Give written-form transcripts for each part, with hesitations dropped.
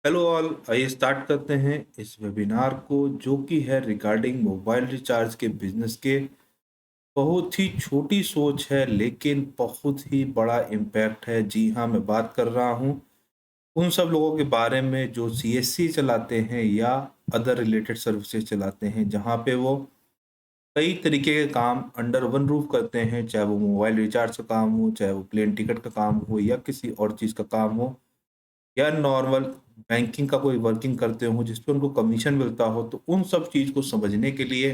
Hello all, आइए start करते हैं इस वेबिनार को जो कि है रिगार्डिंग मोबाइल रिचार्ज के बिजनेस के। बहुत ही छोटी सोच है लेकिन बहुत ही बड़ा इम्पैक्ट है। जी हाँ, मैं बात कर रहा हूँ उन सब लोगों के बारे में जो सीएससी चलाते हैं या अदर रिलेटेड सर्विसेज चलाते हैं, जहाँ पे वो कई तरीके के काम अंडर वन रूफ करते हैं। चाहे वो मोबाइल रिचार्ज का काम हो, चाहे वो प्लेन टिकट का काम हो, या किसी और चीज़ का काम हो, या नॉर्मल बैंकिंग का कोई वर्किंग करते हो जिस पे उनको कमीशन मिलता हो। तो उन सब चीज़ को समझने के लिए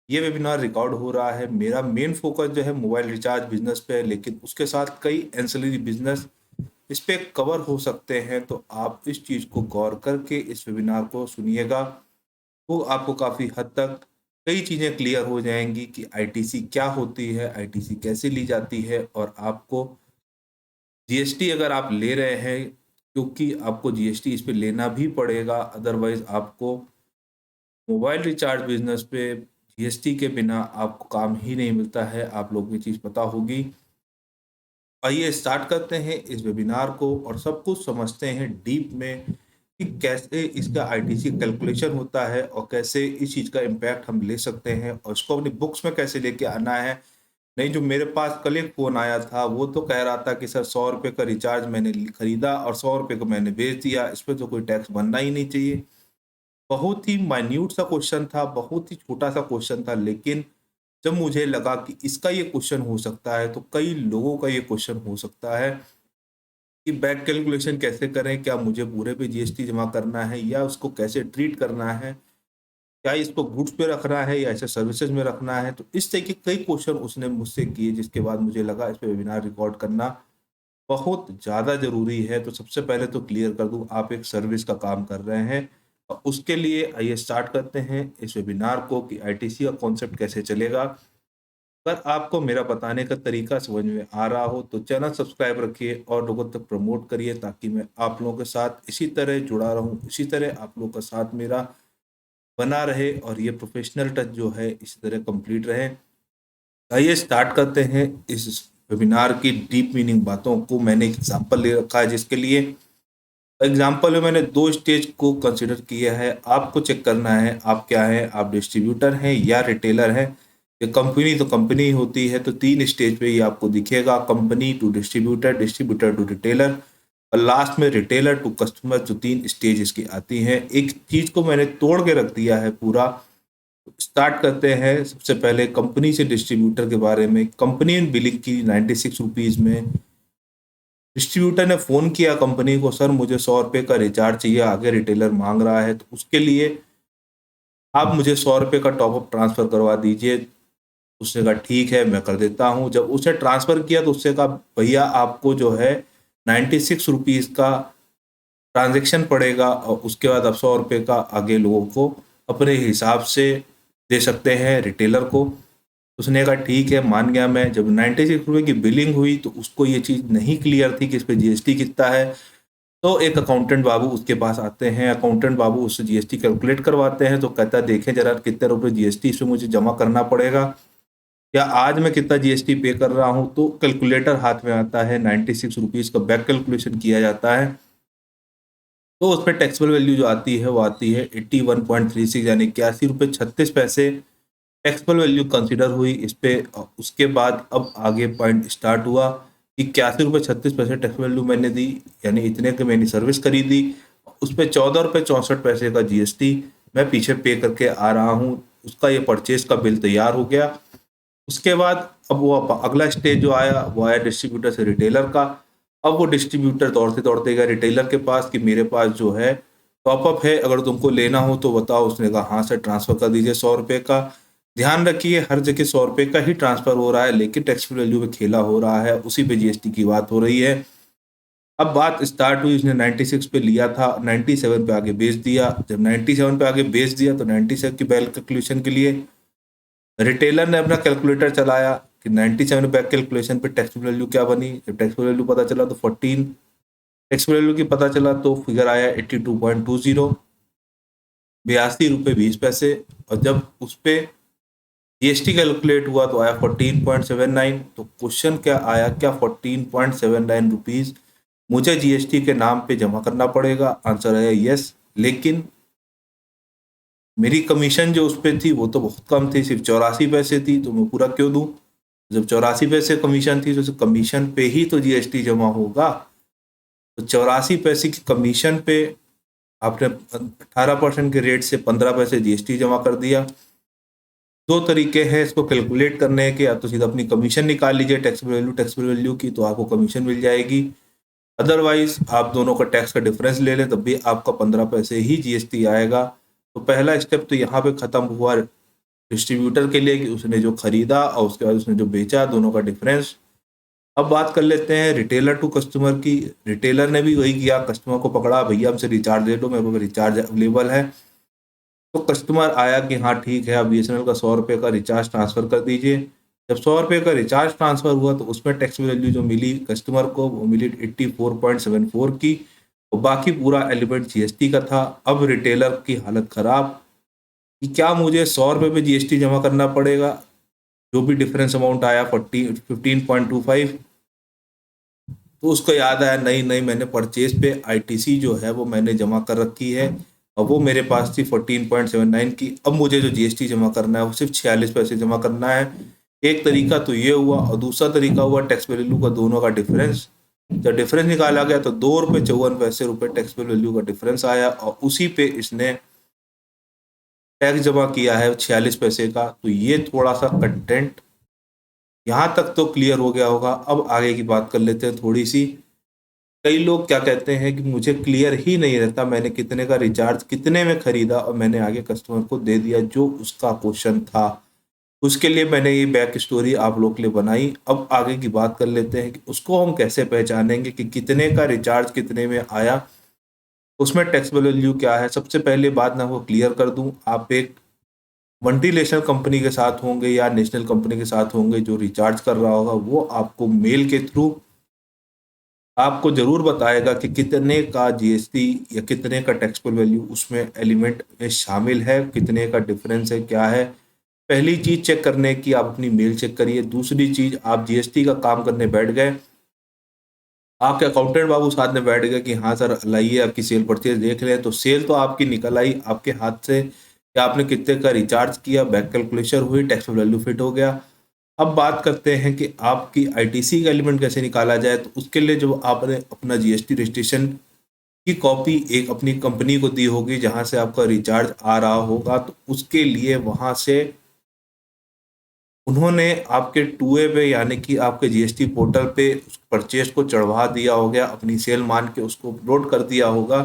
ये वेबिनार रिकॉर्ड हो रहा है। मेरा मेन फोकस जो है मोबाइल रिचार्ज बिजनेस पे है, लेकिन उसके साथ कई एंसिलरी बिजनेस इस पे कवर हो सकते हैं। तो आप इस चीज़ को गौर करके इस वेबिनार को सुनिएगा, तो आपको काफ़ी हद तक कई चीज़ें क्लियर हो जाएंगी कि आईटीसी क्या होती है, आईटीसी कैसे ली जाती है, और आपको जीएसटी अगर आप ले रहे हैं, क्योंकि आपको जीएसटी इस पे लेना भी पड़ेगा, अदरवाइज आपको मोबाइल रिचार्ज बिजनेस पे जीएसटी के बिना आपको काम ही नहीं मिलता है। आप लोगों को ये चीज़ पता होगी। आइए स्टार्ट करते हैं इस वेबिनार को और सब कुछ समझते हैं डीप में कि कैसे इसका आईटीसी कैलकुलेशन होता है और कैसे इस चीज़ का इम्पैक्ट हम ले सकते हैं और इसको अपनी बुक्स में कैसे लेके आना है। नहीं, जो मेरे पास कल एक फ़ोन आया था, वो तो कह रहा था कि सर 100 रुपए का रिचार्ज मैंने खरीदा और 100 रुपए को मैंने बेच दिया, इस पे तो कोई टैक्स बनना ही नहीं चाहिए। बहुत ही माइन्यूट सा क्वेश्चन था, बहुत ही छोटा सा क्वेश्चन था, लेकिन जब मुझे लगा कि इसका ये क्वेश्चन हो सकता है, तो कई लोगों का ये क्वेश्चन हो सकता है कि बैक कैलकुलेशन कैसे करें, क्या मुझे पूरे पे जीएसटी जमा करना है या उसको कैसे ट्रीट करना है, क्या इसको गुड्स पे रखना है या ऐसे सर्विसेज में रखना है। तो इस तरह के कई क्वेश्चन उसने मुझसे किए, जिसके बाद मुझे लगा इस पे वेबिनार रिकॉर्ड करना बहुत ज़्यादा ज़रूरी है। तो सबसे पहले तो क्लियर कर दूं, आप एक सर्विस का काम कर रहे हैं और उसके लिए आइए स्टार्ट करते हैं इस वेबिनार को कि आईटीसी का कॉन्सेप्ट कैसे चलेगा। अगर आपको मेरा बताने का तरीका समझ में आ रहा हो तो चैनल सब्सक्राइब रखिए और लोगों तक प्रमोट करिए, ताकि मैं आप लोगों के साथ इसी तरह जुड़ा रहूं, इसी तरह आप लोगों का साथ मेरा बना रहे और ये प्रोफेशनल टच जो है इसी तरह कंप्लीट रहे। आइए स्टार्ट करते हैं इस वेबिनार की डीप मीनिंग बातों को। मैंने एक एग्जांपल ले रखा है, जिसके लिए एग्जांपल में मैंने दो स्टेज को कंसिडर किया है। आपको चेक करना है आप क्या है, आप डिस्ट्रीब्यूटर हैं या रिटेलर हैं। ये कंपनी तो कंपनी होती है, तो तीन स्टेज पे ही आपको दिखेगा, company to distributor, distributor to retailer, और लास्ट में रिटेलर टू कस्टमर। जो तीन स्टेज इसकी आती हैं, एक चीज को मैंने तोड़ के रख दिया है पूरा। स्टार्ट करते हैं सबसे पहले कंपनी से डिस्ट्रीब्यूटर के बारे में। कंपनी बिलिंग की 96 रुपीज में। डिस्ट्रीब्यूटर ने फ़ोन किया कंपनी को, सर मुझे 100 रुपये का रिचार्ज चाहिए, आगे रिटेलर मांग रहा है, तो उसके लिए आप मुझे 100 रुपये का टॉपअप ट्रांसफ़र करवा दीजिए। उसने कहा ठीक है, मैं कर देता हूँ। जब उसने ट्रांसफ़र किया तो उससे कहा भैया आपको जो है 96 रुपीज़ का ट्रांजेक्शन पड़ेगा, और उसके बाद आप 100 रुपये का आगे लोगों को अपने हिसाब से दे सकते हैं रिटेलर को। उसने कहा ठीक है, मान गया मैं। जब 96 रुपये की बिलिंग हुई तो उसको ये चीज़ नहीं क्लियर थी कि इस पे जीएसटी कितना है। तो एक अकाउंटेंट बाबू उसके पास आते हैं, अकाउंटेंट बाबू उससे जीएसटी कैलकुलेट करवाते हैं। तो कहता है देखें जरा कितने रुपए जीएसटी इसमें मुझे जमा करना पड़ेगा, या आज मैं कितना जीएसटी पे कर रहा हूँ। तो कैलकुलेटर हाथ में आता है, 96 रुपीज़ का बैक कैलकुलेशन किया जाता है। तो उस पर टैक्सेबल वैल्यू जो आती है वो आती है 81.36, यानी 81 रुपये 36 पैसे टैक्सेबल वैल्यू कंसिडर हुई इस पे। उसके बाद अब आगे पॉइंट स्टार्ट हुआ कि 81 रुपये 36 पैसे टैक्स वैल्यू मैंने दी, यानी इतने की मैंने सर्विस खरीदी। उस पर 14 रुपये 64 पैसे का जीएसटी मैं पीछे पे करके आ रहा हूँ। उसका ये परचेज का बिल तैयार हो गया। उसके बाद अब वो अगला स्टेज जो आया वो आया डिस्ट्रीब्यूटर से रिटेलर का। अब वो डिस्ट्रीब्यूटर दौड़ते दौड़ते गया रिटेलर के पास कि मेरे पास जो है टॉपअप है, अगर तुमको लेना हो तो बताओ। उसने कहा हाँ सर, ट्रांसफर कर दीजिए 100 रुपये का। ध्यान रखिए हर जगह 100 रुपये का ही ट्रांसफर हो रहा है, लेकिन टैक्सेबल वैल्यू में खेला हो रहा है, उसी पे जीएसटी की बात हो रही है। अब बात स्टार्ट हुई, उसने 96 पे लिया था, 97 पे आगे बेच दिया। जब 97 पे आगे बेच दिया तो 97 की बैक कैलकुलेशन के लिए रिटेलर ने अपना कैलकुलेटर चलाया कि 97 बैक कैलकुलेशन पे टैक्स वैल्यू क्या बनी। जब टैक्स वैल्यू पता चला तो 14 टैक्स वैल्यू की पता चला तो फिगर आया 82.20, 82 रुपये 20 पैसे। और जब उस पे जीएसटी कैलकुलेट हुआ तो आया 14.79। तो क्वेश्चन क्या आया, क्या 14.79 रुपीज मुझे जीएसटी के नाम पे जमा करना पड़ेगा? आंसर है यस। लेकिन मेरी कमीशन जो उस पे थी वो तो बहुत कम थी, सिर्फ 84 पैसे थी, तो मैं पूरा क्यों दूं? जब 84 पैसे कमीशन थी तो कमीशन पे ही तो जीएसटी जमा होगा। तो 84 पैसे की कमीशन पे आपने 18% के रेट से 15 पैसे जीएसटी जमा कर दिया। दो तरीके हैं इसको कैलकुलेट करने के, या तो सीधा अपनी कमीशन निकाल लीजिए टैक्सेबल वैल्यू की, तो आपको कमीशन मिल जाएगी। अदरवाइज आप दोनों का टैक्स का डिफरेंस ले लें तब भी आपका 15 पैसे ही जीएसटी आएगा। तो पहला स्टेप तो यहाँ पे खत्म हुआ डिस्ट्रीब्यूटर के लिए कि उसने जो खरीदा और उसके बाद उसने जो बेचा, दोनों का डिफरेंस। अब बात कर लेते हैं रिटेलर टू कस्टमर की। रिटेलर ने भी वही किया, कस्टमर को पकड़ा, भैया हमसे रिचार्ज दे दो, मेरे को रिचार्ज अवेलेबल है। तो कस्टमर आया कि हाँ ठीक है, अब बीएसएनएल का 100 रुपये का रिचार्ज ट्रांसफर कर दीजिए। जब 100 रुपये का रिचार्ज ट्रांसफर हुआ तो उसमें टैक्स वैल्यू जो मिली कस्टमर को वो मिली 84.74 की, और बाकी पूरा एलिमेंट जीएसटी का था। अब रिटेलर की हालत खराब कि क्या मुझे 100 रुपये पे जीएसटी जमा करना पड़ेगा, जो भी डिफरेंस अमाउंट आया 15.25। तो उसको याद आया, नहीं नहीं, मैंने परचेज पे आईटीसी जो है वो मैंने जमा कर रखी है और वो मेरे पास थी 14.79 की। अब मुझे जो जीएसटी जमा करना है वो सिर्फ 46 पैसे जमा करना है। एक तरीका तो ये हुआ, और दूसरा तरीका हुआ टैक्स वैल्यू का दोनों का डिफरेंस। जब डिफरेंस निकाला गया तो 2 रुपये 54 पैसे टैक्स वैल्यू का डिफरेंस आया, और उसी पे इसने टैक्स जमा किया है 46 पैसे का। तो ये थोड़ा सा कंटेंट यहाँ तक तो क्लियर हो गया होगा। अब आगे की बात कर लेते हैं थोड़ी सी। कई लोग क्या कहते हैं कि मुझे क्लियर ही नहीं रहता मैंने कितने का रिचार्ज कितने में खरीदा और मैंने आगे कस्टमर को दे दिया जो उसका क्वेश्चन था। उसके लिए मैंने ये बैक स्टोरी आप लोग के लिए बनाई। अब आगे की बात कर लेते हैं कि उसको हम कैसे पहचानेंगे कि कितने का रिचार्ज कितने में आया, उसमें टैक्स वैल्यू क्या है। सबसे पहले बात मैं आपको क्लियर कर दूं, आप एक मल्टीनेशनल कंपनी के साथ होंगे या नेशनल कंपनी के साथ होंगे, जो रिचार्ज कर रहा होगा वो आपको मेल के थ्रू आपको जरूर बताएगा कि कितने का जीएसटी या कितने का टैक्सेबल वैल्यू उसमें एलिमेंट में शामिल है, कितने का डिफरेंस है, क्या है। पहली चीज चेक करने की आप अपनी मेल चेक करिए। दूसरी चीज, आप जीएसटी का काम करने बैठ गए, आपके अकाउंटेंट बाबू साथ में बैठ गए कि हाँ सर लाइए आपकी सेल परचेज देख लें, तो सेल तो आपकी निकल आई आपके हाथ से कि आपने कितने का रिचार्ज किया, बैक कैलकुलेशन हुई, टैक्स वैल्यू फिट हो गया। अब बात करते हैं कि आपकी आईटीसी का एलिमेंट कैसे निकाला जाए। तो उसके लिए जो आपने अपना जीएसटी रजिस्ट्रेशन की कॉपी एक अपनी कंपनी को दी होगी जहां से आपका रिचार्ज आ रहा होगा, तो उसके लिए वहां से उन्होंने आपके टूए पे यानी कि आपके जीएसटी पोर्टल पे उस परचेज को चढ़वा दिया हो गया, अपनी सेल मान के उसको अपलोड कर दिया होगा।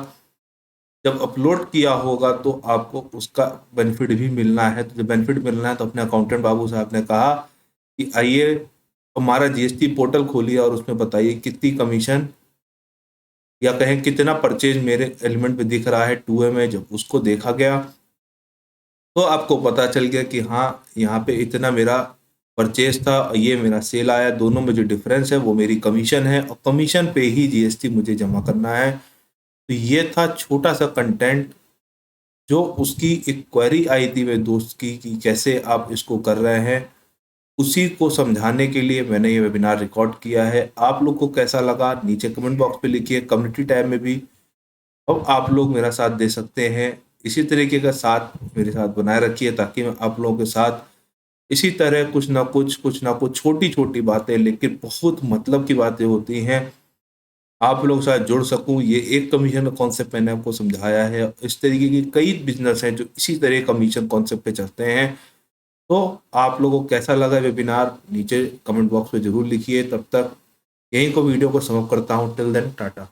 जब अपलोड किया होगा तो आपको उसका बेनिफिट भी मिलना है। तो जब बेनिफिट मिलना है तो अपने अकाउंटेंट बाबू साहब ने कहा कि आइए हमारा जीएसटी पोर्टल खोलिए और उसमें बताइए कितनी कमीशन या कहें कितना परचेज मेरे एलिमेंट पे दिख रहा है टूए में। जब उसको देखा गया तो आपको पता चल गया कि हाँ यहाँ पे इतना मेरा परचेज था और ये मेरा सेल आया, दोनों में जो डिफरेंस है वो मेरी कमीशन है और कमीशन पे ही जीएसटी मुझे जमा करना है। तो ये था छोटा सा कंटेंट जो उसकी एक क्वेरी आई थी मेरे दोस्त की कि कैसे आप इसको कर रहे हैं, उसी को समझाने के लिए मैंने ये वेबिनार रिकॉर्ड किया है। आप लोग को कैसा लगा नीचे कमेंट बॉक्स पे लिखिए, कम्युनिटी टैब में भी अब आप लोग मेरा साथ दे सकते हैं। इसी तरीके का साथ मेरे साथ बनाए रखिए ताकि मैं आप लोगों के साथ इसी तरह कुछ ना कुछ छोटी छोटी बातें लेकिन बहुत मतलब की बातें होती हैं आप लोग साथ जुड़ सकूं। ये एक कमीशन का कॉन्सेप्ट मैंने आपको समझाया है, इस तरीके की कई बिजनेस हैं जो इसी तरह कमीशन कॉन्सेप्ट पे चलते हैं। तो आप लोगों को कैसा लगा वेबिनार नीचे कमेंट बॉक्स में जरूर लिखिए। तब तक यहीं को वीडियो को समाप्त करता हूँ। Till then Tata.